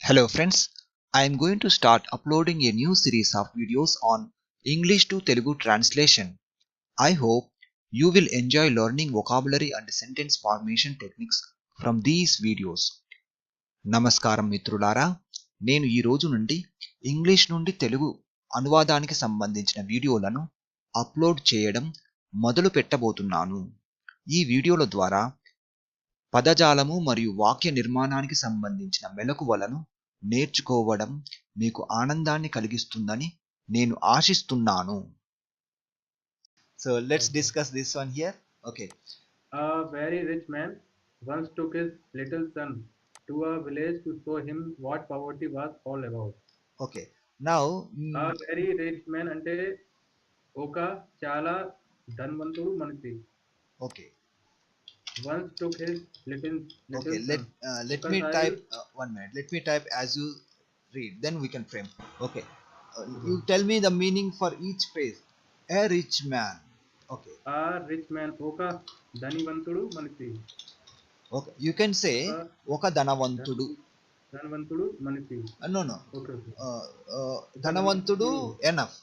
Hello friends, I am going to start uploading a new series of videos on English to Telugu translation. I hope you will enjoy learning vocabulary and sentence formation techniques from these videos. నమస్కారం మిత్రులారా, నేను ఈ రోజు నుండి English నుండి తెలుగు అనువాదానికి సంబంధించిన వీడియోలను upload చేయడం మొదలు పెట్టబోతున్నాను. ఈ వీడియోల ద్వారా పదజాలము మరియు వాక్య నిర్మాణానికి సంబంధించిన మెలకువలను నేర్చుకోవడం మీకు ఆనందాన్ని కలిగిస్తుందని నేను ఆశిస్తున్నాను. So let's discuss this one here. Okay. A very rich man once took his little son to a village to show him what poverty was all about. Okay. Now A very rich man అంటే ఒక చాలా ధనవంతుడు మనిషి. okay. Once took his little Okay, son. let me type 1 minute. Let me type as you read, then we can frame. Okay. You tell me the meaning for each phrase. A rich man. Okay. A rich man ఒక ధనవంతుడు మనిషి. Okay. You can say ఒక ధనవంతుడు. ధనవంతుడు మనిషి. No. Okay. ధనవంతుడు enough.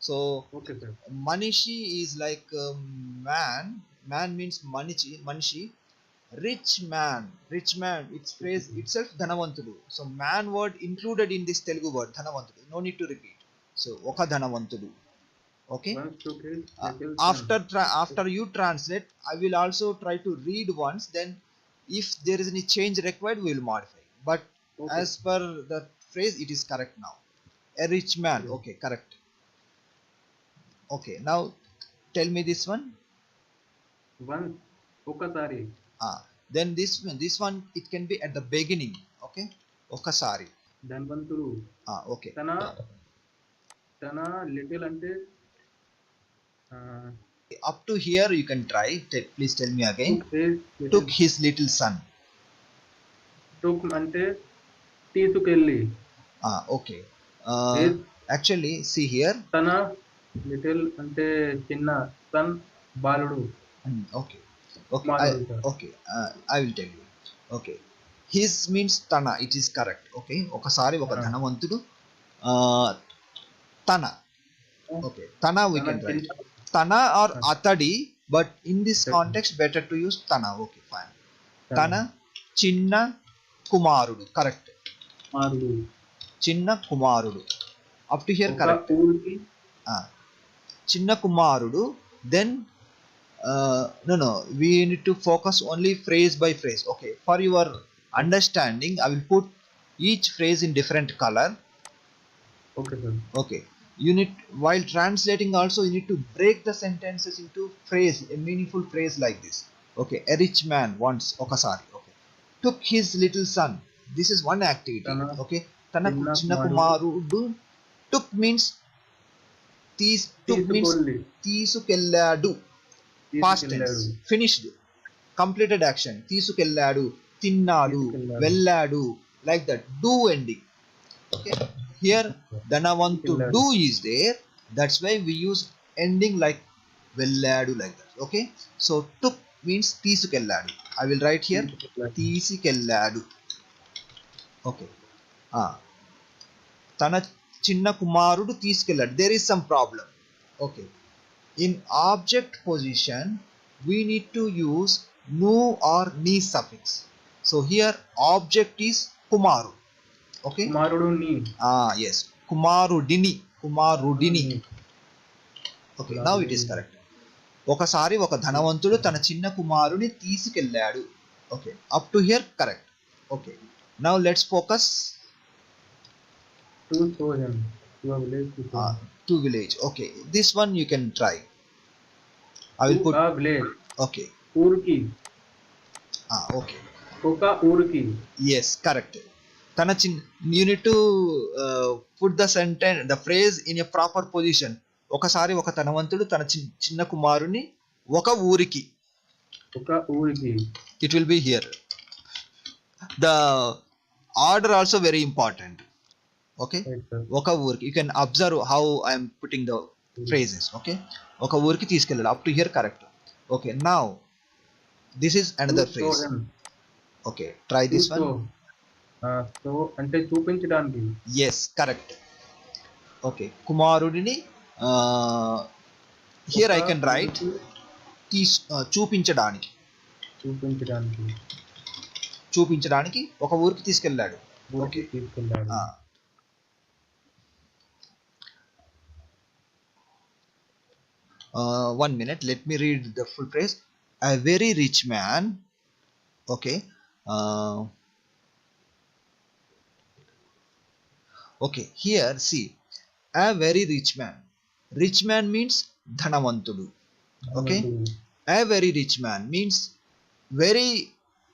So Okay sir. Manishi is like man. Man means manishi. Rich man, its phrase itself dhanavantudu. So man word included in this Telugu word dhanavantudu. No need to repeat. So oka dhanavantudu. Okay. Once took his little After you translate, I will also try to read once. Then if there is any change required, we will modify. But Okay. as per the phrase, it is correct now. A rich man. Okay, correct. Okay, now tell me this one. Once ఒకసారి. Then this one it can be at the beginning. Okay, ఒకసారి ధనవంతుడు. Okay. తన little అంటే up to here you can try. Please tell me again. Took his little son. took అంటే తీసుకెళ్ళి. Okay. Actually see here. తన little అంటే చిన్న, sun బాలుడు. Okay. I will tell you. Okay. His means tana. It is correct. Okay. ఒకసారి ఒక ధనవంతుడు. తన. Okay. Tana we can write. Tana or atadi, but in this context better to use tana. Okay, fine. Tana చిన్న కుమారుడు. Correct. చిన్న కుమారుడు. Up to here correct. చిన్న కుమారుడు. Then no, we need to focus only phrase by phrase. Okay, for your understanding I will put each phrase in different color. Okay sir. Okay, you need, while translating also you need to break the sentences into phrase, a meaningful phrase like this. Okay, a rich man once okasari. Okay, took his little son. This is one activity. Okay, tana chinna kumarudu. Took means took means తీసుకెళ్ళాడు. Past tense, finished, completed action. తీసుకెళ్ళాడు, తిన్నాడు, వెళ్ళాడు, like that. Do ending. Okay, here ధనవంతుడు is there, that's why we use ending like వెళ్ళాడు, like that. Okay, so took means తీసుకెళ్ళాడు. I will write here తీసుకెళ్ళాడు. Okay. తన చిన్న కుమారుడు తీసుకెళ్ళాడు. There is some problem. Okay, in object position we need to use nu or ni suffix. So here object is kumaru. Okay, కుమారుడుని. Yes, kumarudini. Okay, now it is correct. ఒకసారి ఒక ధనవంతుడు తన చిన్న కుమారుని తీసుకెళ్ళాడు. Okay, up to here correct. Okay, now let's focus. To show him. To village. Okay, this one you can try. I will put a village. Okay. ఊరికి. Okay. ఒక ఊరికి. Yes, correct. తన you need to put the sentence, the phrase in a proper position. ఒకసారి ఒక ధనవంతుడు తన చిన్న కుమారుని ఒక ఊరికి. It will be here. The order also very important. Okay, ఒక ఊరికి. You can observe how I am putting the phrases. Okay, ఒక ఊరికి తీసుకెళ్ళాడు. Up to here correct. Okay, now this is another phrase. Okay, try this one. So అంటే చూపించడానికి. Yes, correct. Okay, కుమారుడిని here ఒక I can write ఊరికి చూపించడానికి. చూపించడానికి. చూపించడానికి ఒక ఊరికి తీసుకెళ్ళాడు. ఊరికి ఓకే, తీసుకెళ్ళాడు. 1 minute, let me read the full phrase. A very rich man. Okay, okay, here see, a very rich man. Rich man means dhanavantudu. Okay, a very rich man means very,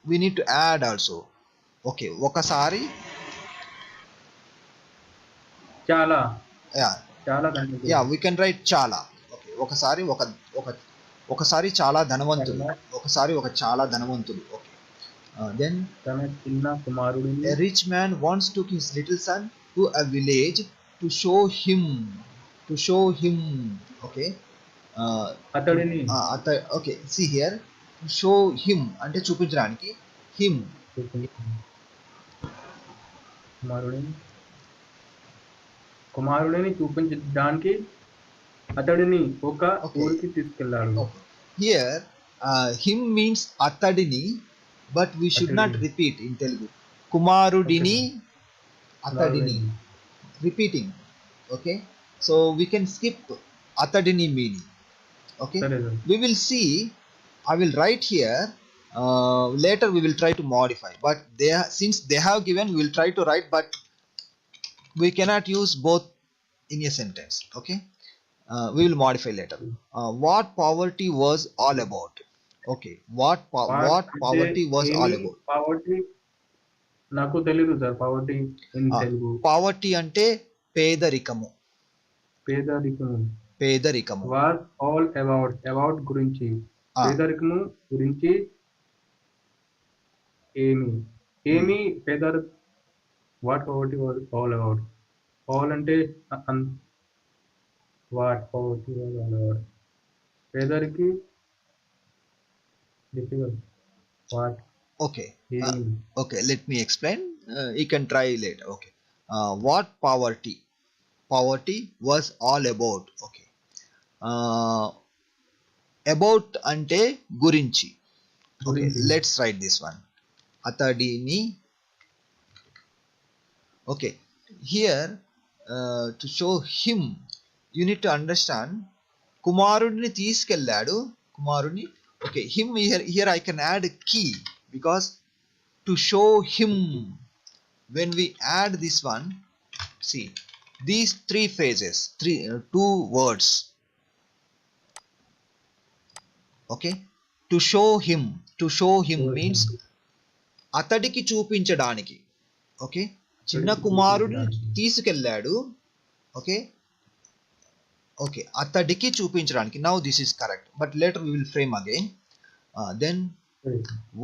we need to add also. Okay, ఒకసారి, చాలా. yeah, చాలా yeah, we can write చాలా. Okay, ఒకసారి ఒకసారి చాలా ధనవంతుడు. ఒకసారి చాలా ధనవంతుడు. ఓకే, then తన చిన్న కుమారుడిని. a rich man once took his little son to a village to show him. Okay, అతడిని. okay, see here, to show him అంటే చూపించడానికి. him, కుమారుడిని చూపించడానికి అతడిని ఒక ఊరికి తీసుకెళ్ళాడు. Here him means atadini, but we should not repeat in Telugu. Kumarudini, atadini, repeating. Okay, so we can skip atadini meaning. Okay, we will see. I will write here. Later we will try to modify, but since they have given, we will try to write, but we cannot use both in a sentence. Okay, we will modify later. What poverty was all about. Okay, what poverty was all about. Poverty నాకు తెలియదు sir. poverty in Telugu. poverty అంటే పేదరికము. పేదరికము was all about గురించి. పేదరికము గురించి. ఏమి what poverty was all about. all అంటే what poverty was all about. పేదరికి difficult. What? Okay, okay, let me explain. You can try later. Okay, what poverty was all about. Okay, about ante gurinchi. Okay, let's write this one. Atadini. Okay, here to show him, you need to understand, కుమారుడిని తీసుకెళ్ళాడు. కుమారుడిని. Okay, him, here I can add key, because to show him, when we add this one, see these three phrases, two words. Okay, to show him means అతడికి చూపించడానికి. Okay, చిన్న కుమారుడిని తీసుకెళ్ళాడు. Okay, okay, atadiki చూపించడానికి. Now this is correct, but later we will frame again. Then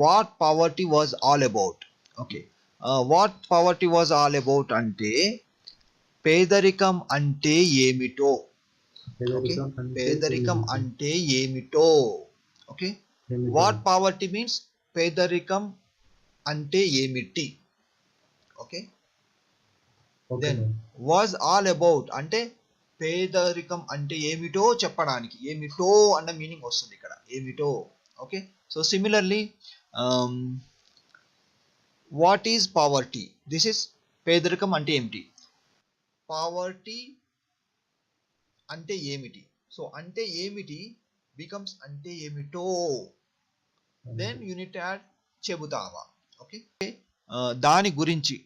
what poverty was all about. Okay, what poverty was all about ante పేదరికం అంటే ఏమిటో. Okay, పేదరికం అంటే ఏమిటో. Okay, what poverty means పేదరికం అంటే ఏమిటి. Okay, then was all about అంటే పేదరికం అంటే ఏమిటో చెప్పడానికి. ఏమిటో అన్న మీనింగ్ వస్తుంది ఇక్కడ, ఏమిటో. Okay, so similarly what is poverty. This is పేదరికం అంటే ఏమిటి. పావర్టీ అంటే ఏమిటి. సో అంటే ఏమిటి బికమ్స్ అంటే ఏమిటో. దెన్ యూనిట్ యాడ్ చెబుతావా. ఓకే, దాని గురించి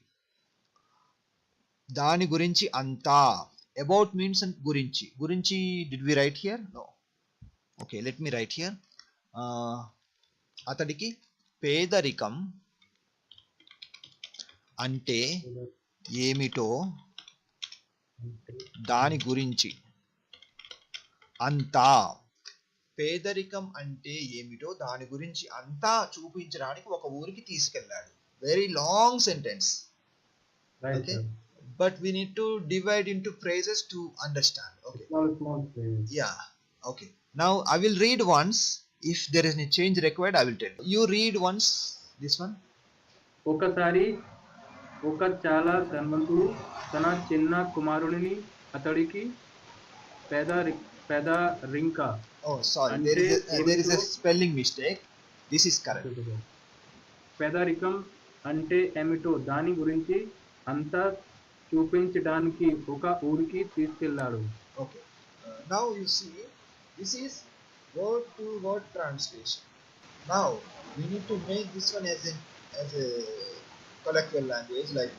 అంతా. About means గురించి. Did we write here? No. Okay, let me write here. అతడికి పేదరికం అంటే ఏమిటో దాని గురించి అంతా. పేదరికం అంటే ఏమిటో దాని గురించి అంతా చూపించడానికి ఒక ఊరికి తీసుకెళ్ళాడు. Very long sentence. Right. Okay. But we need to divide into phrases to understand. Okay. Small phrases. Yeah. Okay. Now I will read once. If there is any change required, I will tell you. You read once this one. ఒకసారి ఒక చాలా ధనవంతుడు తన చిన్న కుమారుడిని అతడికి పేదరిక Oh, sorry. అంటే There is ఏమిటో a spelling mistake. This is correct. పేదరికం అంటే ఏమిటో దాని గురించి అంతా చూపించడానికి ఒక ఊరికి తీసుకెళ్ళాడు. Okay. Now you see, this is word to word translation. Now we need to make this one as a colloquial language, like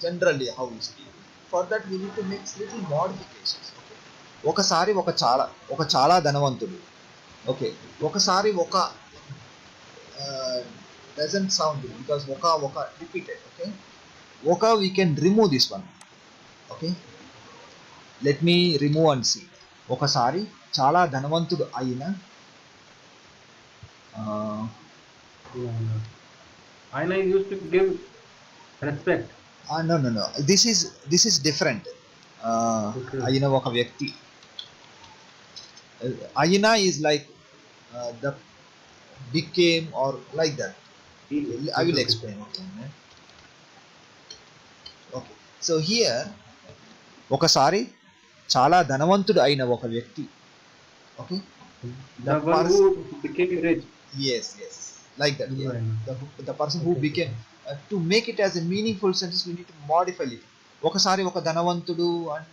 generally how we speak. For that we need to make little modifications. Okay. ఒకసారి ఒక చాలా ధనవంతుడు. Okay, ఒకసారి ఒక doesn't sound good because ఒక repeated. Okay, we can remove this one. Okay, let me remove and see. ఒకసారి చాలా ధనవంతుడు అయిన ఆయన used to give respect. no, this is different. Okay. అయిన ఒక వ్యక్తి. అయిన is like the became or like that. I will explain. Okay, so here ఒకసారి చాలా ధనవంతుడు అయిన ఒక వ్యక్తి. Okay, The one who became rich. yes, like that. Yeah. The person who became, to make it as a meaningful sentence we need to modify it. ఒకసారి ఒక ధనవంతుడు and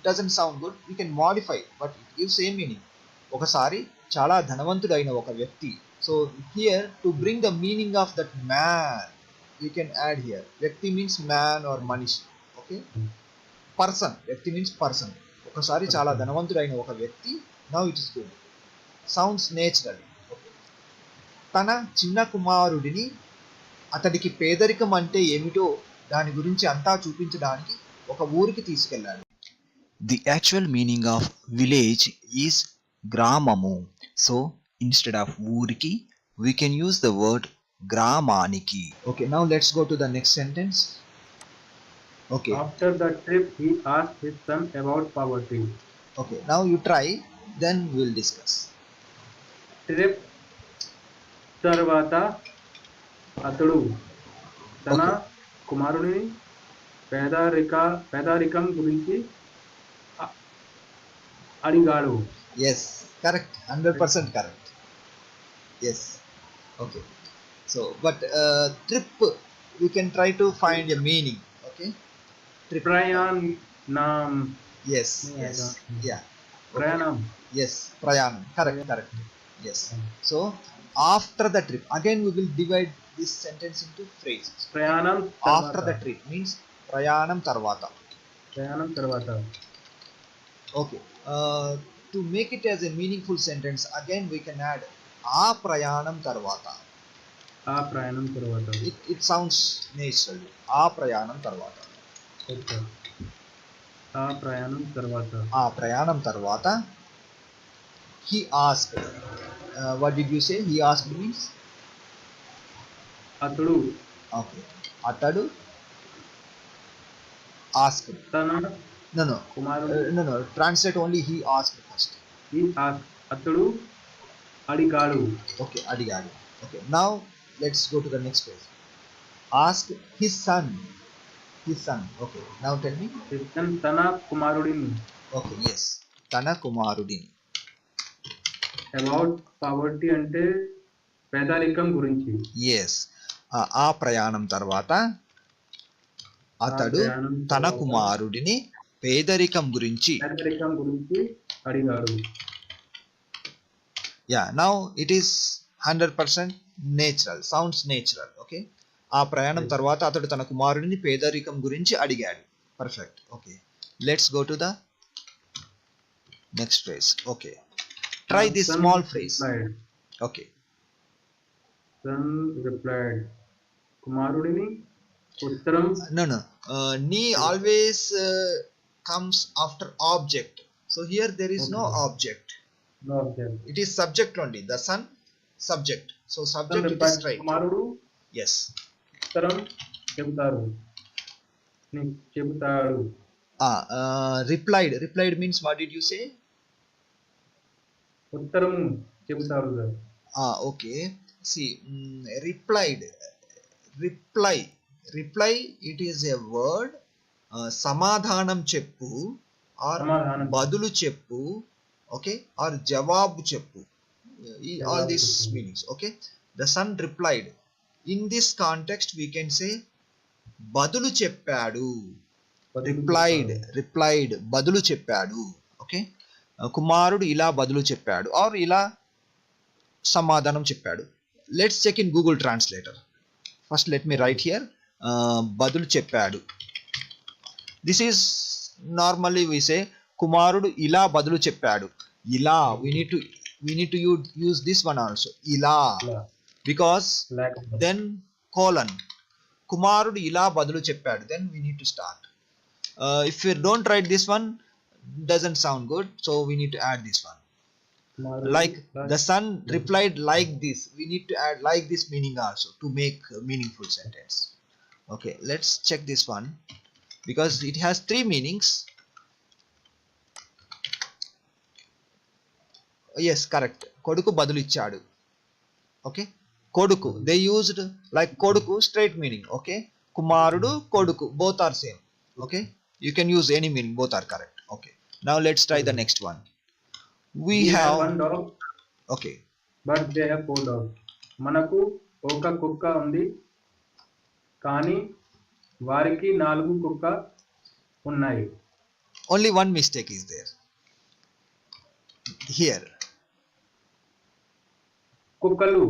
doesn't sound good, we can modify but it gives same meaning. ఒకసారి చాలా ధనవంతుడు అయిన ఒక వ్యక్తి. So here to bring the meaning of that man we can add here. వ్యక్తి means man or manish. Okay, person, వ్యక్తి means person. ఒకసారి చాలా ధనవంతుడు అయిన ఒక వ్యక్తి. Now it is good, sounds naturally. తన చిన్న కుమారుడిని అతడికి పేదరికం అంటే ఏమిటో దాని గురించి అంతా చూపించడానికి ఒక ఊరికి తీసుకెళ్ళాడు. The actual meaning of village is గ్రామము. సో ఇన్స్టెడ్ ఆఫ్ ఊరికి we can use the word గ్రామానికి. Okay, now let's go to the next sentence. Okay, after the trip he asked his son about poverty. Okay, now you try, then will discuss. Trip తర్వాత అతడు తన కుమారుడిని పేదరికం గురించి అడిగాడు. Yes, correct, 100% correct. Yes, okay. So but trip we can try to find a meaning. Okay, trip. ప్రయాణం. Yes, yeah. Okay. ప్రయాణం. Yes, prayanam. Correct. Yes. So after the trip, again we will divide this sentence into phrases. ప్రయాణం After the trip means prayanam tarvata. ప్రయాణం తర్వాత. Okay, to make it as a meaningful sentence, again we can add ఆ ప్రయాణం తర్వాత. ఆ ప్రయాణం తర్వాత. It sounds natural. ఆ ప్రయాణం తర్వాత. Okay. ఆ ప్రయాణం తర్వాత. ఆ ప్రయాణం తర్వాత. He asked. What did you say? He asked means? అతడు. Okay. అతడు asked. తన No. కుమారుడు. No. Translate only he asked first. He asked. అతడు అడిగాడు. Okay, అడిగాడు. Okay, now let's go to the next page. Ask his son. Okay, now tell me. తన కుమారుడిని. Okay, yes, తన కుమారుడిని. About poverty అంటే పేదరికం గురించి. Yes, ఆ ప్రయాణం తర్వాత అతడు తన కుమారుడిని పేదరికం గురించి అడిగాడు. Yeah, now it is 100% natural, sounds natural. Okay, ఆ ప్రయాణం తర్వాత అతడు తన కుమారుడిని పేదరికం గురించి అడిగాడు. Perfect. Okay, let's go to the next phrase. Okay, try this small phrase. Okay, son replied. కుమారుడిని ఉత్తరం. No. Ni always comes after object. So here there is no object. No object. It is subject only. The son, subject. So subject it is right. కుమారుడు. Yes. ఉత్తరం చెబుతాడు. Replied means what did you say? ఉత్తరం చెబుతాడు. Okay. See, reply reply, it is a word. సమాధానం చెప్పు or సమాధానం బదులు చెప్పు, okay, or జవాబు చెప్పు. All జవాబు these చెప్పు. meanings, okay. The son replied. In this context we can say బదులు చెప్పాడు. Replied బదులు చెప్పాడు, okay. కుమారుడు ఇలా బదులు చెప్పాడు or ఇలా సమాధానం చెప్పాడు. Let's check in Google Translator. First let me write here బదులు చెప్పాడు. This is normally we say కుమారుడు ఇలా బదులు చెప్పాడు. ఇలా we need to use this one also, ఇలా, because then colon కుమారుడు ఇలా బదులు చెప్పాడు, then we need to start. If you don't write this one, doesn't sound good, so we need to add this one. Like the son replied like this, we need to add like this meaning also to make a meaningful sentence. Okay, let's check this one because it has three meanings. Yes, correct. కొడుకు బదులు ఇచ్చాడు, okay. కొడుకు, they used like కొడుకు straight meaning, okay. కుమారుడు, కొడుకు, both are same, okay. You can use any meaning, both are correct, okay. Now let's try the next one. We have one dog, okay, but they have 4 dogs. మనకు ఒక కుక్క ఉంది కానీ వారికి 4 కుక్క ఉన్నాయి. only one mistake is there here. కుక్కలు,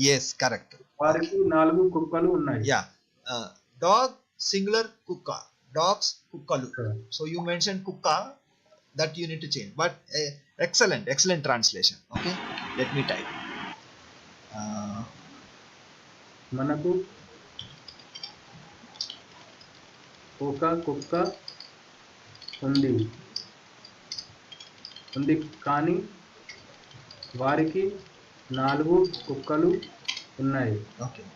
Yes, correct. వారికి 4 కుక్కలు ఉన్నాయి. Yeah, dog singular, kukka, dogs kukkalu. So you mentioned kukka, that you need to change, but excellent translation, okay. Let me type. మనకు ఒక కుక్క ఉంది కానీ వారికి 4 కుక్కలు ఉన్నాయి. Okay,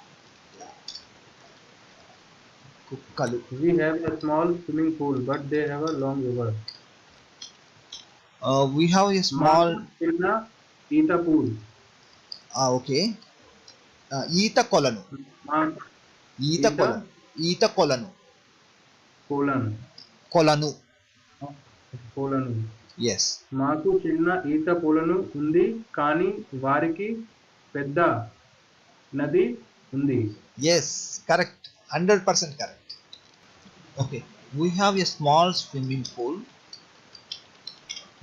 kukkalu. We have a small swimming pool, but they have a long river. We have a small చిన్న ఈత పూల్. okay. ఈత కొలను, ఈత కొలను, ఈత కొలను, కొలను. పూలను. Yes, మాకు చిన్న ఈత పూలను ఉంది కానీ వారికి పెద్ద నది ఉంది. yes, correct, 100% correct. Okay, we have a small swimming pool.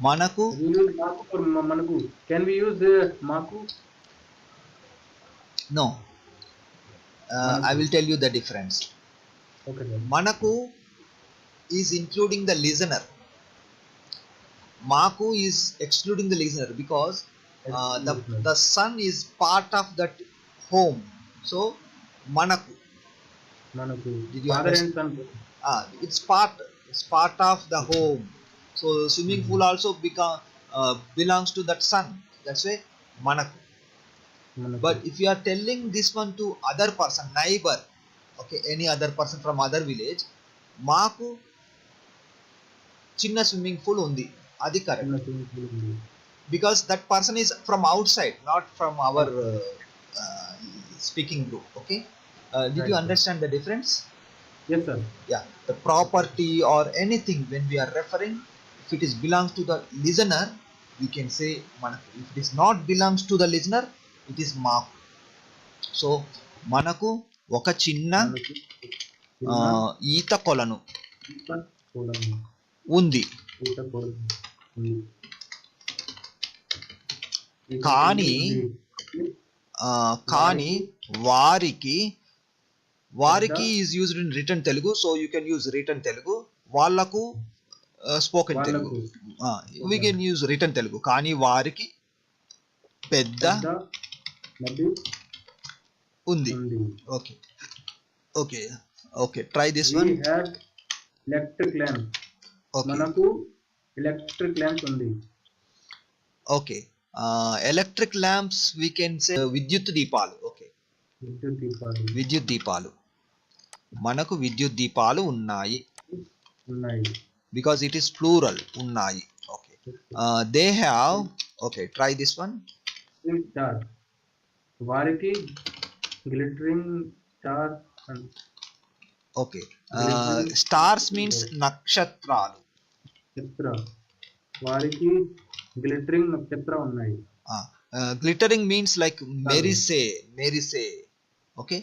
మనకు We use మాకు for మనకు. Can we use మాకు? no, I will tell you the difference. Okay, sir. మనకు is including the listener, maku is excluding the listener, because the son is part of that home. So manaku, did you Father and understand? son. It's part of the home. So swimming pool also belongs to that son, that's why manaku. But if you are telling this one to other person, neighbor, okay, any other person from other village, maku chinna swimming pool undi, adi correct, because that person is from outside, not from our speaking group, okay. Did you understand the difference? Yes, sir. Yeah, the property or anything, when we are referring, if it is belongs to the listener, we can say manaku. If it is not belongs to the listener, it is maku. So manaku oka chinna ఈత కొలను ఉంది కానీ కానీ వారికి is used in written Telugu, so you can use written Telugu. వాళ్ళకు spoken Telugu, we can use written Telugu. కానీ వారికి పెద్ద ఉంది. Okay, okay, okay, try this one. We have electric lamp. Okay, మనకు ఎలక్ట్రిక్ ల్యాంప్స్ ఉంది. okay, electric lamps we can say విద్యుత్ దీపాలు. Okay, విద్యుత్ దీపాలు, మనకు విద్యుత్ దీపాలు ఉన్నాయి, because it is plural, ఉన్నాయి. Okay, they have, okay, try this one. వారికి glittering star okay stars means నక్షత్రాలు. నక్షత్ర వారికి గ్లిటరింగ్ నక్షత్ర ఉన్నాయి. గ్లిటరింగ్ మీన్స్ లైక్ మెరిసే మెరిసే. ఓకే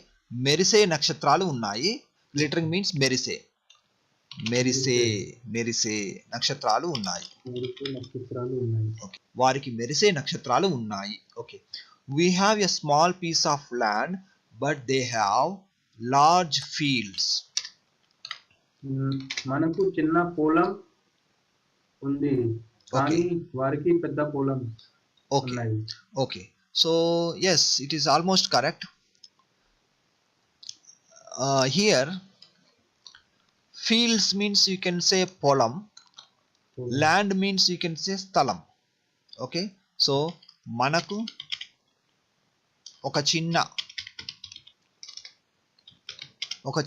మెరిసే నక్షత్రాలు ఉన్నాయి. గ్లిటరింగ్ మీన్స్ మెరిసే మెరిసే మెరిసే నక్షత్రాలు ఉన్నాయి. నక్షత్రాలు ఉన్నాయి. ఓకే వారికి మెరిసే నక్షత్రాలు ఉన్నాయి. Okay we have a small piece of land but they have large fields. మనకు చిన్న పొలం ఉంది కానీ వారికి పెద్ద పొలం ఉన్నాయి. Okay so yes it is almost correct. Here fields means you can say polam, land means you can say sthalam. Okay so manaku ఒక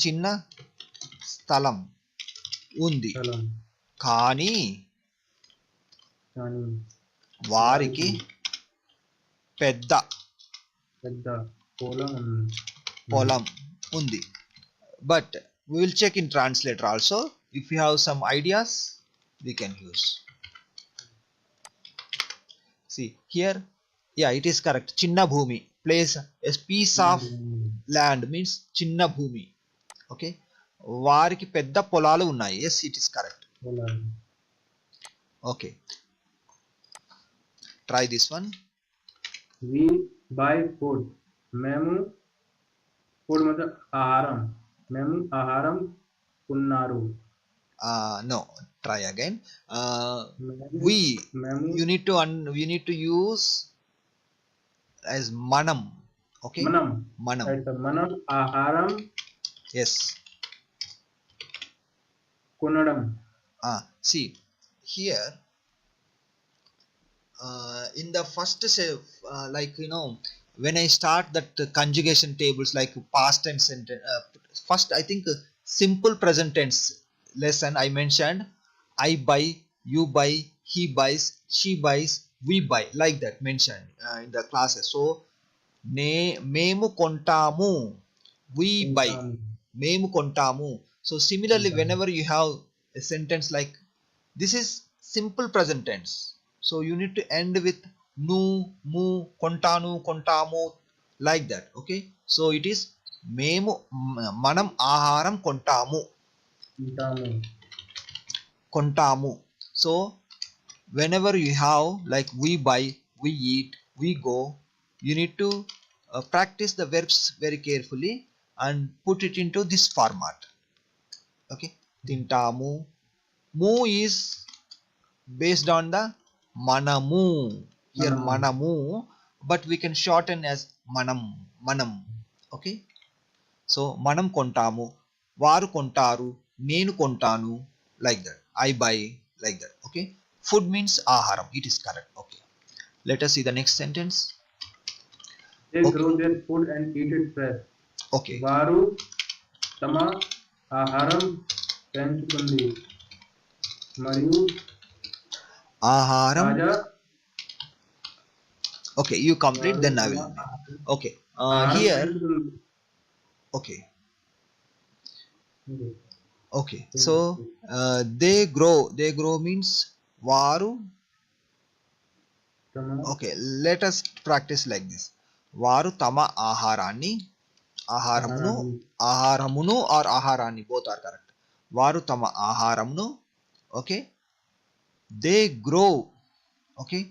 చిన్న స్థలం ఉంది కానీ వారికి పెద్ద పొలం ఉంది. But we will check in translator also. If you have some ideas we can use. See here, yeah it is correct. Chinna bhumi, place a piece of land means chinna bhumi. Okay వారికి పెద్ద పొలాలు ఉన్నాయి. yes it is correct. Okay try this one. we buy food, మేము food मतलब ఆహారం, మేము ఆహారం కొన్నారు. No try again. We you need to use as manam. Okay manam ఆహారం yes కొనడం. See here in the first like you know when I start that conjugation tables like past tense sentence, first I think simple present tense lesson I mentioned I buy, you buy, he buys, she buys, we buy, like that mentioned in the classes. So మేము కొంటాము, we buy, మేము కొంటాము. So similarly whenever you have a sentence like this is simple present tense, so you need to end with nu, mu, kontanu, kontamu, like that. Okay so it is మేము మనం ఆహారం కొంటాము. So whenever you have like we buy, we eat, we go, you need to practice the verbs very carefully and put it into this format. Okay తింటాము, mu is based on the manamu. Here manamu, but we can shorten as manam. Okay so మనం కొంటాము, వారు కొంటారు, నేను కొంటాను, like that. I buy, like that. Okay food means ఆహారం, it is correct. Okay let us see the next sentence. they grow their food and eat it fresh. Okay వారు తమ ఆహారం పెంచుతుంది మరియు ఆహారం. Okay you complete then I will. Okay here okay so they grow means వారు. Okay let us practice like this. వారు తమ ఆహారమును or ఆహారాన్ని both are correct. వారు తమ ఆహారమును. Okay they grow. Okay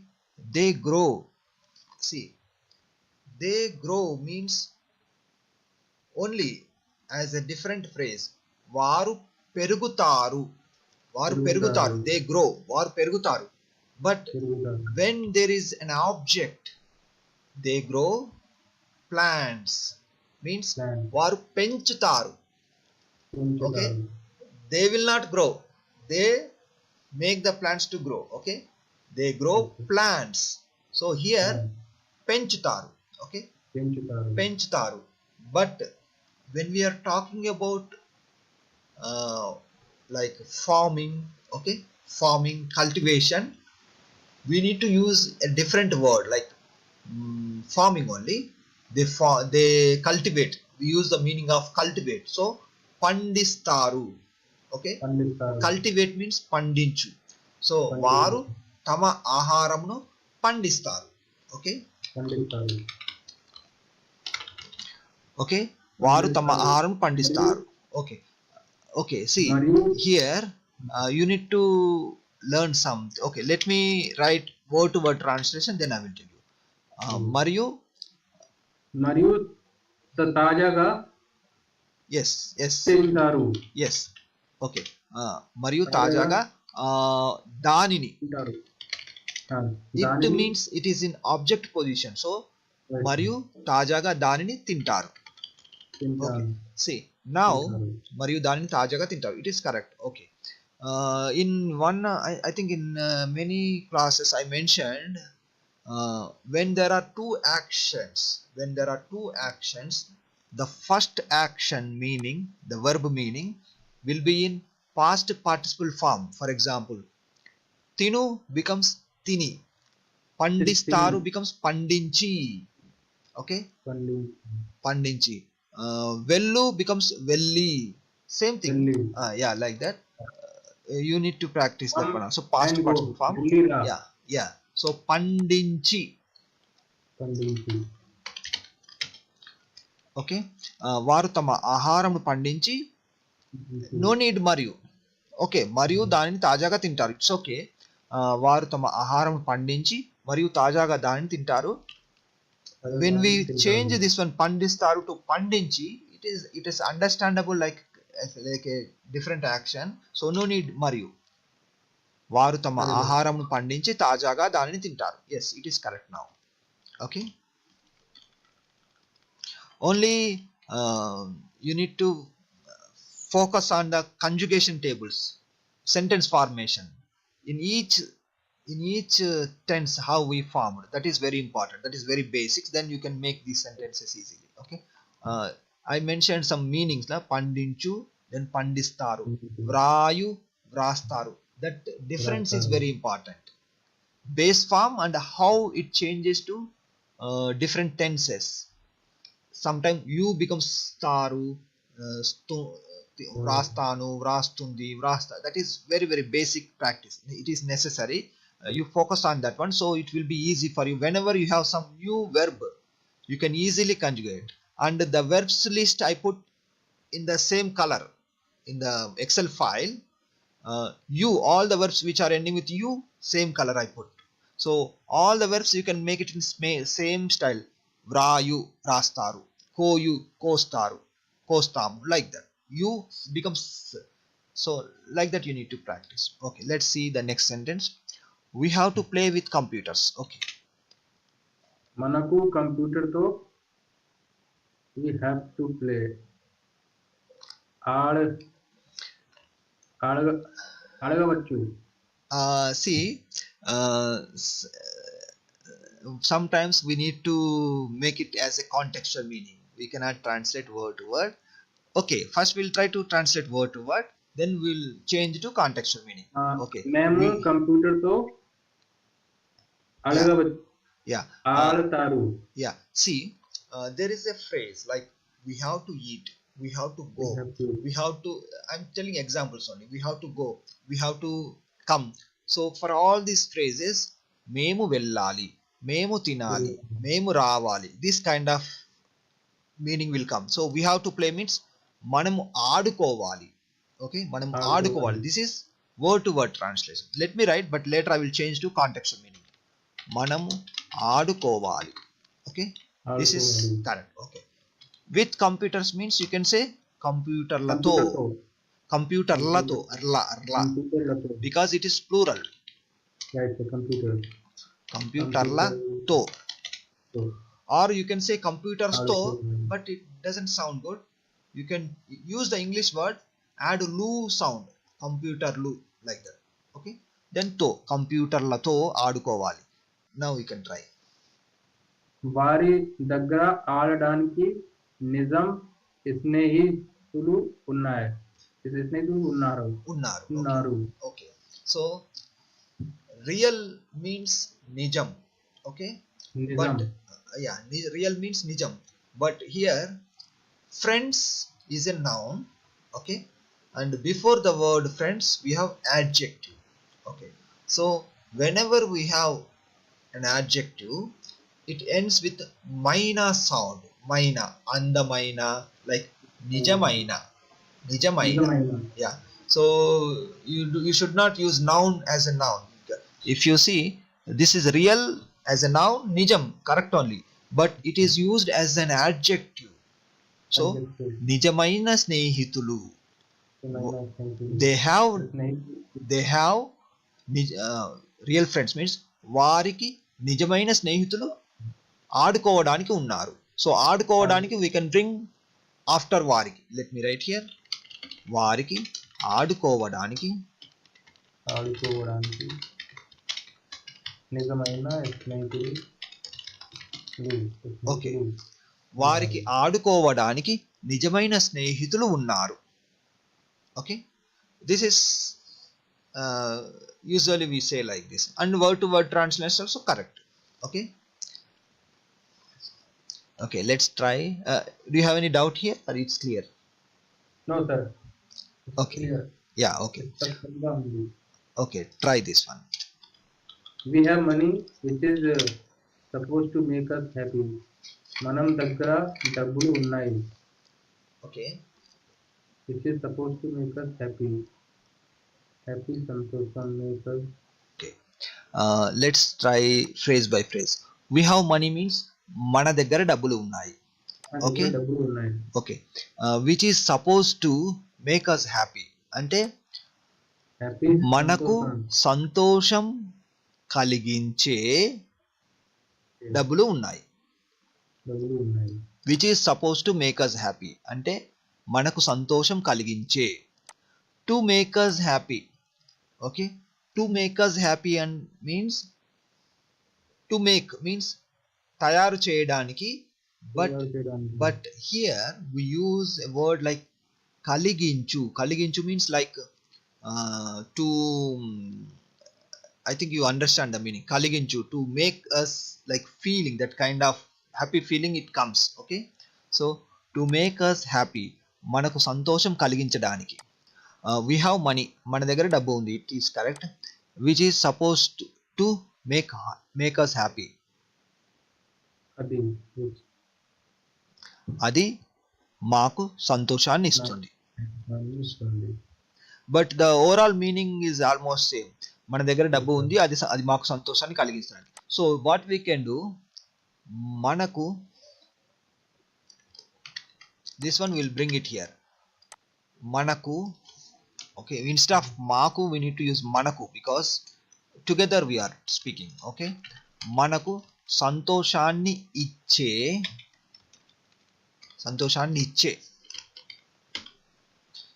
they grow. See they grow means only as a different phrase. వారు పెరుగుతారు, they grow, వారు పెరుగుతారు. But when there is an object, they grow plants means వారు పెంచుతారు. Okay they will not grow, they make the plants to grow. Okay they grow plants. So here పెంచుతారు. Okay పెంచుతారు. But when we are talking about like farming, okay farming, cultivation, we need to use a different word like farming only. They cultivate, we use the meaning of cultivate. So పండిస్తారు. Okay, పండిస్తారు. Cultivate means పండించు. So వారు తమ ఆహారమును పండిస్తారు. Okay, పండిస్తారు. Okay, వారు తమ ఆహారం పండిస్తారు. Okay, okay, see here you need to learn something. Okay, let me write word to word translation, then I will tell you. Mariyu తాజాగా yes తింటారు. yes, okay, mariyu తాజాగా దానిని, it means it is in object position, so mariyu తాజాగా దానిని తింటారు. Okay, see now mariyu danini tajaga tintaru, it is correct. Okay, in one I think in many classes I mentioned when there are two actions, the first action meaning, the verb meaning will be in past participle form. For example, tinu becomes tini, pandistaru becomes pandinchi. Okay, pandinchi. Vellu becomes velli, same thing. Yeah, like that. You need to practice that one. So past participle form. Yeah. So pandinchi. Okay, వారు తమ ఆహారం పండించి, no need మరియు. Okay, మరియు దానిని తాజాగా తింటారు. It's okay, వారు తమ ఆహారం పండించి మరియు తాజాగా దానిని తింటారు. When we change this one పండిస్తారు to పండించి, it is understandable like a different action, so no need మరియు. వారు తమ ఆహారం పండించి తాజాగా దానిని తింటారు. Yes, it is correct now. Okay, only you need to focus on the conjugation tables, sentence formation in each tense, how we formed. That is very important, that is very basics, then you can make these sentences easily. Okay, I mentioned some meanings la pandinchu, then pandistaru, vrayu, vrastaru. That difference is very important. Base form and how it changes to different tenses. Sometimes you becomes staru, vrastanu, vrastundi, vrasta. That is very very basic practice, it is necessary. You focus on that one, so it will be easy for you. Whenever you have some new verb, you can easily conjugate. And the verbs list I put in the same color in the Excel file. You, all the verbs which are ending with you, same color I put. So all the verbs you can make it in same style. Vrayu, rastaru, koyu, kostaru, kostamu, like that. You becomes, so like that you need to practice. Okay, let's see the next sentence. We have to play with computers. Okay, మనకు computer తో we have to play. అడగవచ్చు. See, sometimes we need to make it as a contextual meaning, we cannot translate word to word. Okay, first we'll try to translate word to word, then we'll change to contextual meaning. Okay, మేము computer తో అడగవచ్చు. ఆడతారు. Yeah, see, there is a phrase like we have to eat, we have to go, we have to, I'm telling examples only, we have to go, we have to come. So for all these phrases, మేము వెళ్ళాలి, మేము తినాలి, మేము రావాలి, this kind of meaning will come. So we have to play means మనము ఆడుకోవాలి. Okay, మనం ఆడుకోవాలి. This is word to word translation. Let me write, but later I will change to contextual meaning. మనము ఆడుకోవాలి. Okay, this is correct. Okay, with computers means you can say కంప్యూటర్లతో, కంప్యూటర్లతో, because it is plural. కంప్యూటర్లతో, or you can say computers తో, but it doesn't sound good. You can use the English word, add lu sound, computerlu, like that. Okay, then తో, కంప్యూటర్లతో ఆడుకోవాలి. Now we can try. వారి దగ్గర ఆడడానికి నిజం స్నేహితులు ఉన్నారు. Okay, so real means nijam. Okay, but yeah, real means nijam, but here friends is a noun. Okay, and before the word friends we have adjective. Okay, so whenever we have an adjective, it ends with maina sound. Maina, andamaina, like nijamaina. Nijamaina. నిజమైన Yeah. So you should not use noun as a noun. If you see, this is real as a noun, nijam, correct only. But it is used as an adjective. So adjective. nijamaina snehitulu. నిజమైన స్నేహితుడు. They have స్నేహితుడు. they have real friends means వారికి నిజమైన స్నేహితులు ఆడుకోవడానికి ఉన్నారు. So ఆడుకోవడానికి we can bring after వారికి. Let me write here. వారికి ఆడుకోవడానికి ఆడుకోవడానికి నిజమైన స్నేహితుడు. ఓకే, వారికి ఆడుకోవడానికి నిజమైన స్నేహితులు ఉన్నారు. Okay, this is usually we say like this, and word to word translation also correct. Okay, okay, let's try. Do you have any doubt here or it's clear? No sir. Okay, yeah, okay, స్పష్టంగా ఉంది. okay, try this one. We have money which is supposed to make us happy. మనం దగ్గర డబ్బులు ఉన్నాయి. Okay, Which is supposed to make us happy. Happy, సంతోషం, make us. okay, let's try phrase by phrase. We have money means మన దగ్గర డబ్బులు ఉన్నాయి. మన Okay. దగ్గర డబ్బులు ఉన్నాయి. Okay, which is suppose to make us happy అంటే హ్యాపీ, మనకు సంతోషం కలిగించే డబ్బులు ఉన్నాయి. డబ్బులు ఉన్నాయి. Which is suppose to make us happy అంటే మనకు సంతోషం కలిగించే. To make us happy. Okay, to make us happy and means to make means తయారు చేయడానికి. But here we use a word like kaliginchu. Kaliginchu means like to, I think you understand the meaning. Kaliginchu, to make us like feeling that kind of happy feeling it comes. Okay, so to make us happy, manaku santosham kaliginchadaniki. We have money, mana దగ్గర డబ్బు ఉంది, it is correct. Which is supposed to make us happy. అది అది మాకు సంతోషాన్ని ఇస్తుంది. ఇస్తుంది. But the overall meaning is almost same. మన దగ్గర డబ్బు ఉంది, అది మాకు సంతోషాన్ని కలిగిస్తుంది. So what we can do, మనకు this one will bring it here. మనకు, ఓకే, ఇన్స్టెడ్ ఆఫ్ మాకు వీ నీడ్ టు యూజ్ మనకు because together we are speaking. Okay, మనకు సంతోషాన్ని ఇచ్చే, సంతోషాన్ని ఇచ్చే,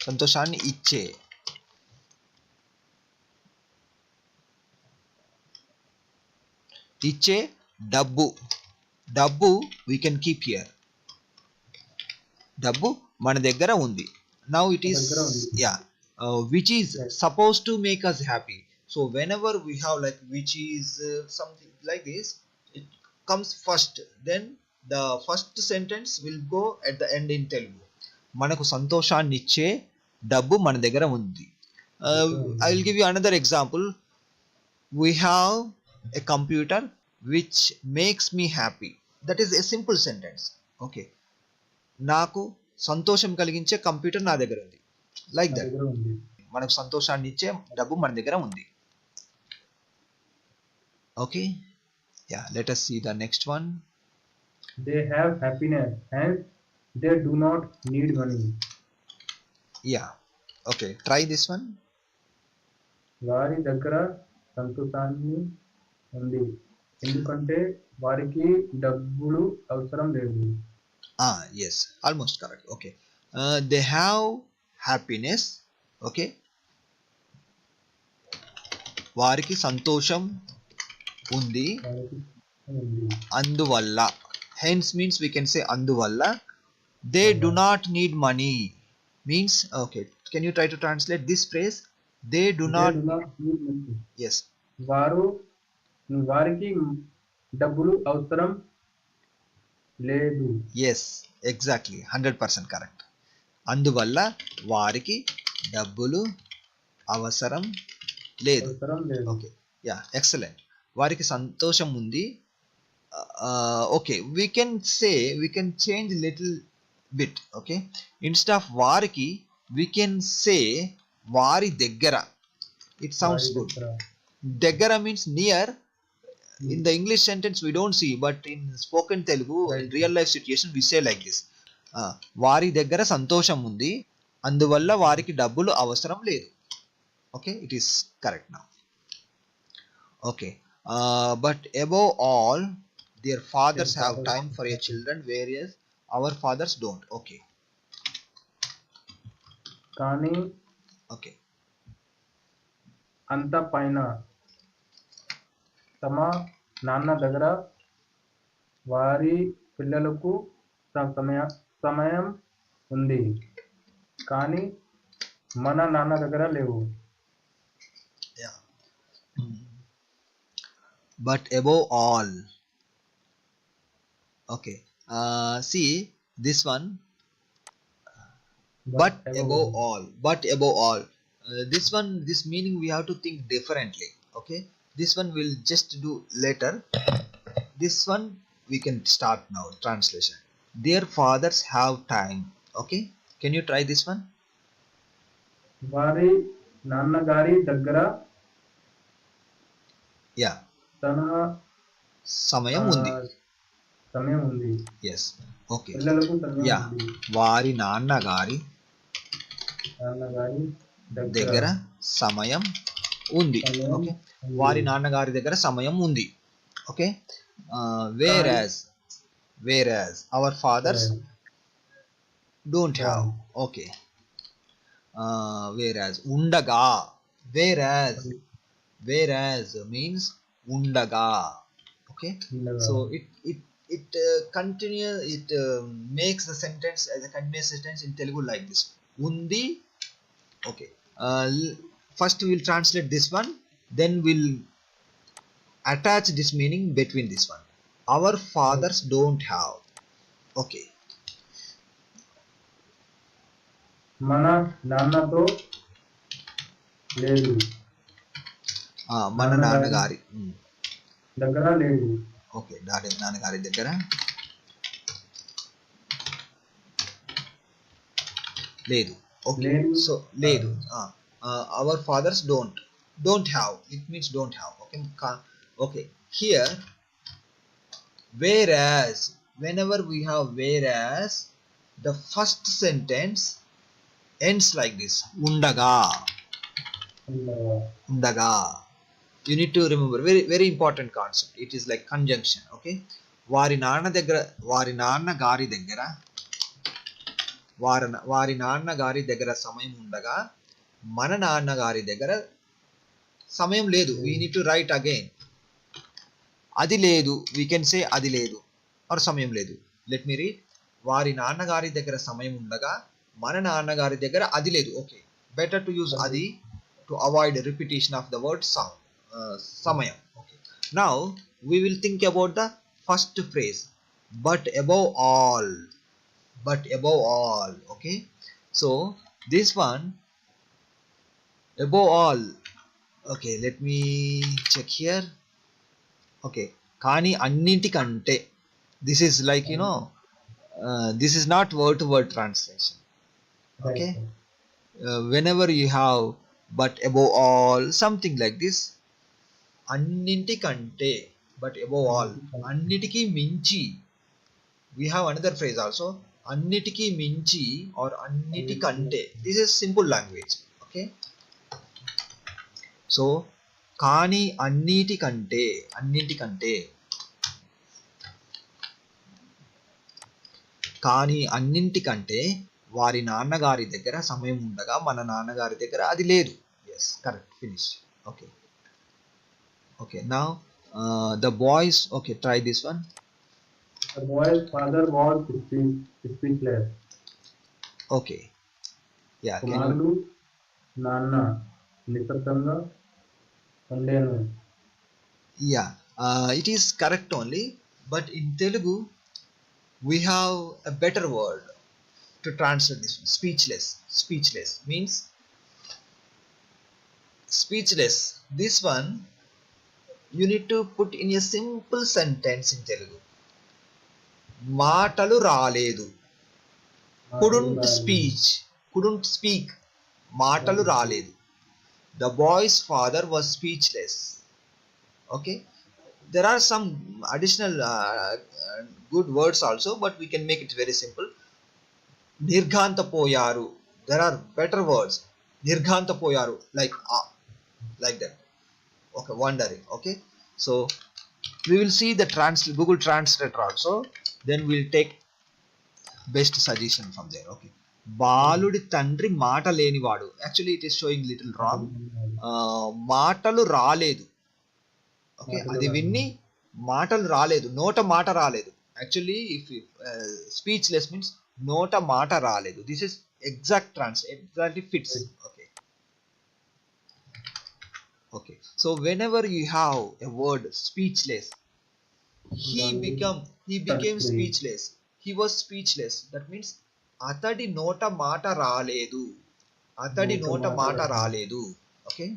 సంతోషాన్ని ఇచ్చే, ఇచ్చే డబ్బు. డబ్బు వీ కెన్ కీప్ హియర్. డబ్బు మన దగ్గర ఉంది. Now it is yeah which is suppose to make us happy. So whenever we have like which is something like this, it comes first, then the first sentence will go at the end in Telugu. మనకు సంతోషాన్ని ఇచ్చే డబ్బు మన దగ్గర ఉంది. I will give you another example. We have a computer which makes me happy. That is a simple sentence. Okay, నాకు సంతోషం కలిగించే కంప్యూటర్ నా దగ్గర ఉంది. లైక్ దట్, మనకు సంతోషాన్ని ఇచ్చే డబ్బు మన దగ్గర ఉంది. Okay, yeah, let us see the next one. They have happiness and they do not need money. Yeah, okay, try this one. వారి దగ్గర సంతోషాన్ని ఉంది ఎందుకంటే వారికి డబ్బులు అవసరం లేదు. Yes, almost correct. Okay, they have happiness. Okay, వారికి సంతోషం ఉంది అందువల్ల. hence means we can say అందువల్ల. they do not need money means, okay, can you try to translate this phrase? they do not need money. yes, వారికి డబ్బులు అవసరం లేదు. yes, exactly, 100% correct. అందువల్ల వారికి డబ్బులు అవసరం లేదు. అవసరం లేదు. Okay, yeah, excellent. వారికి సంతోషం ఉంది. Okay, we can change little bit. Okay, instead of వారికి we can say వారి దగ్గర. It sounds వారి good. దగ్గర. దగ్గర means near. In the English sentence we don't see, but in spoken Telugu, in Right. real life situation we say like this. వారి దగ్గర సంతోషం ఉంది, అందువల్ల వారికి డబ్బులు అవసరం లేదు. Okay, it is correct now. Okay, but above all their fathers have time for their children, whereas our fathers don't. Okay, కానీ okay, అంత పైన తమ నాన్న దగ్గర వారి పిల్లలకు సమయం ఉంది, కానీ మన నాన్న దగ్గర లేవు. yeah. But above all. Okay, see this one. But above all. This one, this meaning we have to think differently. Okay, this one we'll just do later. This one we can start now. Translation: their fathers have time. Okay, can you try this one? వారి నాన్నగారి దగ్గర Yeah, తన సమయం ఉంది. సమయం ఉంది. Yes, okay, పిల్లలకు సమయం yeah. ఉంది. వారి నాన్నగారి నాన్నగారి దగ్గర సమయం ఉంది. సమయం ఓకే, ఉంది. వారి నాన్నగారి దగ్గర సమయం ఉంది. Okay, whereas our fathers don't have. Okay, whereas ఉండగా. whereas means ఉండగా. Okay, ఉండగా. so it continue, it makes the sentence as a continuous sentence in Telugu like this: undi. Okay, first we'll translate this one, then we'll attach this meaning between this one. Our fathers don't have. Okay, మన నాన్నతో లేదు, మన నాన్నగారి దగ్గర లేదు. Okay, నాన్నగారి దగ్గర లేదు. ఓకే, లేదు. సో లేదు. Our fathers don't have, it means don't have. Okay, okay, here whereas, whenever we have whereas, the first sentence ends like this: undaga. You need to remember, very very important concept. It is like conjunction. Okay, వారి నాన్నగారి దగ్గర సమయం ఉండగా మన నాన్నగారి దగ్గర సమయం లేదు. we need to write again. అది లేదు, we can say అది లేదు or సమయం లేదు. let me read. వారి నాన్నగారి దగ్గర సమయం ఉండగా మన నాన్నగారి దగ్గర అది లేదు. Okay, better to use అది to avoid repetition of the word sound. Samayam. Okay, now we will think about the first phrase, but above all. Okay, so this one, above all. Okay, let me check here. Okay, కానీ అన్నింటికంటే. This is like, this is not word to word translation. Okay, whenever you have but above all, something like this, అన్నింటికంటే, but above all, అన్నిటికీ మించి. We have another phrase also, అన్నిటికీ మించి or అన్నిటికంటే. This is simple language. Okay, so కానీ అన్నిటికంటే వారి నాన్నగారి దగ్గర సమయం ఉండగా మన నాన్నగారి దగ్గర అది లేదు. yes, correct, finish. Okay, now the boys. Okay, try this one. The boy's father was speechless. Okay, yeah, can you? కుమారుడు నాన్న నిశ్శబ్దంగా ఉండేను. Yeah, it is correct only, but in Telugu we have a better word. to translate this one. Speechless means speechless. This one you need to put in a simple sentence in Telugu. మాటలు రాలేదు. couldn't speak, మాటలు రాలేదు. The boy's father was speechless. Okay, there are some additional good words also, but we can make it very simple. నిర్ఘాంతపోయారు. There are better words. నిర్ఘాంతపోయారు, like that. Okay, wondering. Okay, so we will see the Google Translator also, then we'll take best suggestion from there. Okay, బాలుడి తండ్రి మాట లేనివాడు. Actually it is showing little wrong. మాటలు రాలేదు. Okay, అది విన్ని మాటలు రాలేదు, నోట మాట రాలేదు. Actually if speechless means నోట మాట రాలేదు. This is exactly fits. Okay, so whenever you have a word speechless, he became speechless. He was speechless. That means అతడి నోట మాట రాలేదు. Okay,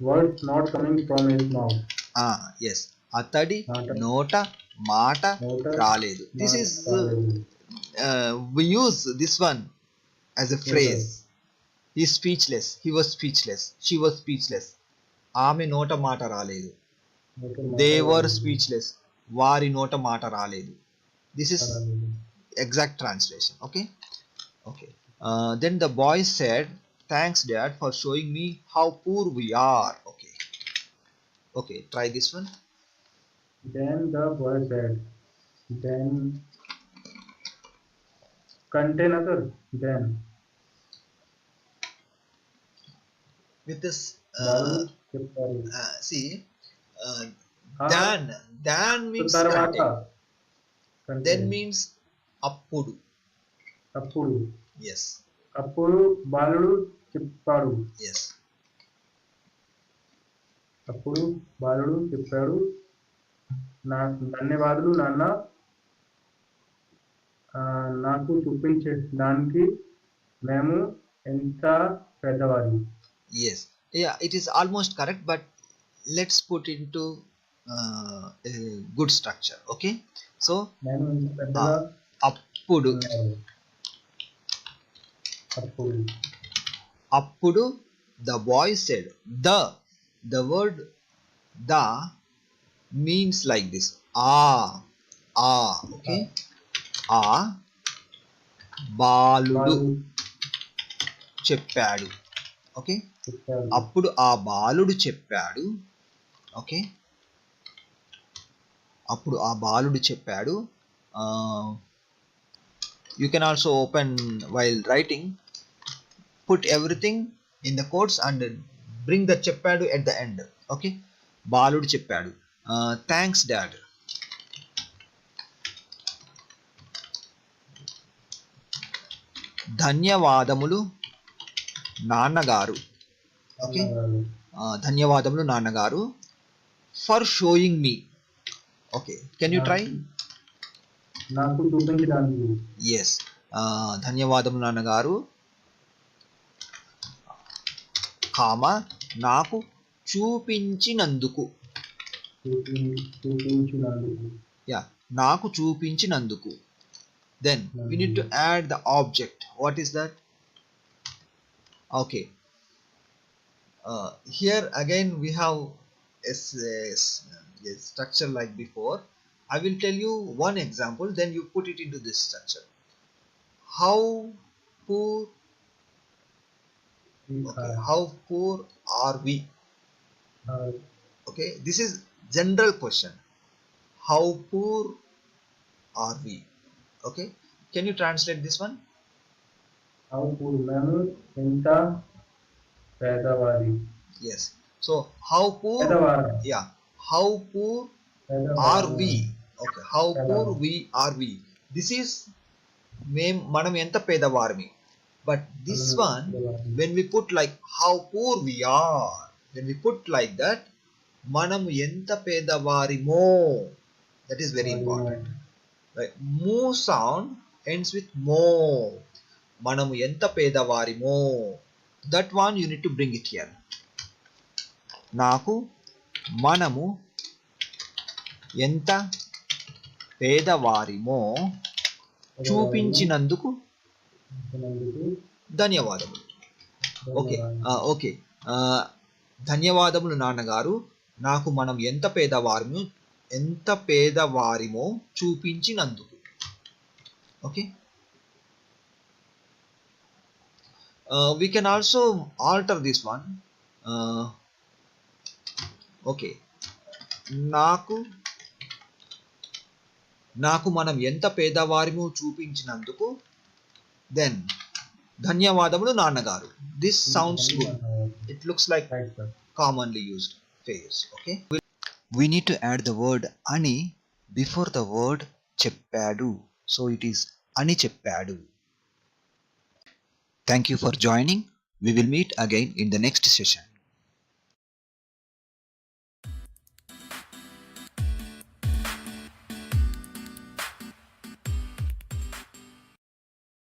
words not coming from his mouth. Yes, అతడి నోట మాట రాలేదు. This is we use this one as a phrase. He is speechless, he was speechless, she was speechless. ఆమె నోట మాట రాలేదు. They were speechless, వారి నోట మాట రాలేదు. This is exact translation. Okay. Then the boy said, thanks dad for showing me how poor we are. Okay, try this one. Then the boy said, then contain other, then with this see dan means contain. Then means appudu. Yes, అప్పుడు బాలుడు చెప్పాడు. Yes, అప్పుడు బాలుడు చెప్పాడు, ధన్యవాదాలు నాన్న, నాకు చూపించడానికి మేము ఎంత పెద్దవారు. Yes, yeah, it is almost correct, but let's put into a good structure. Okay, so నేను ఇంత పెద్దగా appudu the boy said. The word the means like this. Okay, బాలుడు చెప్పాడు. ఓకే, అప్పుడు ఆ బాలుడు చెప్పాడు. ఓకే, అప్పుడు ఆ బాలుడు చెప్పాడు. You can also open while writing, put everything in the quotes and bring the చెప్పాడు at the end. Okay, బాలుడు చెప్పాడు. Thanks dad. ధన్యవాదములు నాన్నగారు. ఓకే, ధన్యవాదములు నాన్నగారు. For showing me. Okay, can you try? నాకు చూపించడానికి. ఎస్, ధన్యవాదములు నాన్నగారు, కామ నాకు చూపించినందుకు. యా, నాకు చూపించినందుకు. Then we need to add the object. What is that? Okay, here again we have a structure like before. I will tell you one example, then you put it into this structure. How poor, okay, how poor are we? Okay, this is general question. How poor are we? Okay, can you translate this one? How poor, మేము ఎంత పేదవారి. Yes, so how poor, yeah, how poor are we? Okay, how poor we are we. This is మనం ఎంత పేదవారిమి. But this one, when we put like how poor we are, when we put like that, మనము ఎంత పేదవారిమో, that is very important. Right? Mo sound ends with mo. మనము ఎంత పేదవారిమో, that one you need to bring it here. నాకు మనము ఎంత పేదవారిమో చూపించినందుకు ధన్యవాదములు. Okay okay, ధన్యవాదములు నాన్నగారు, నాకు మనం ఎంత పేదవారిమో చూపించినందుకు. Okay, we can also alter this one. Okay, నాకు మనం ఎంత పేదవారిమో చూపించినందుకు, దెన్ ధన్యవాదములు నాన్నగారు. This sounds good. It looks like commonly used phrase. Okay, we need to add the word ani before the word cheppadu, so it is ani cheppadu. Thank you for joining. We will meet again in the next session.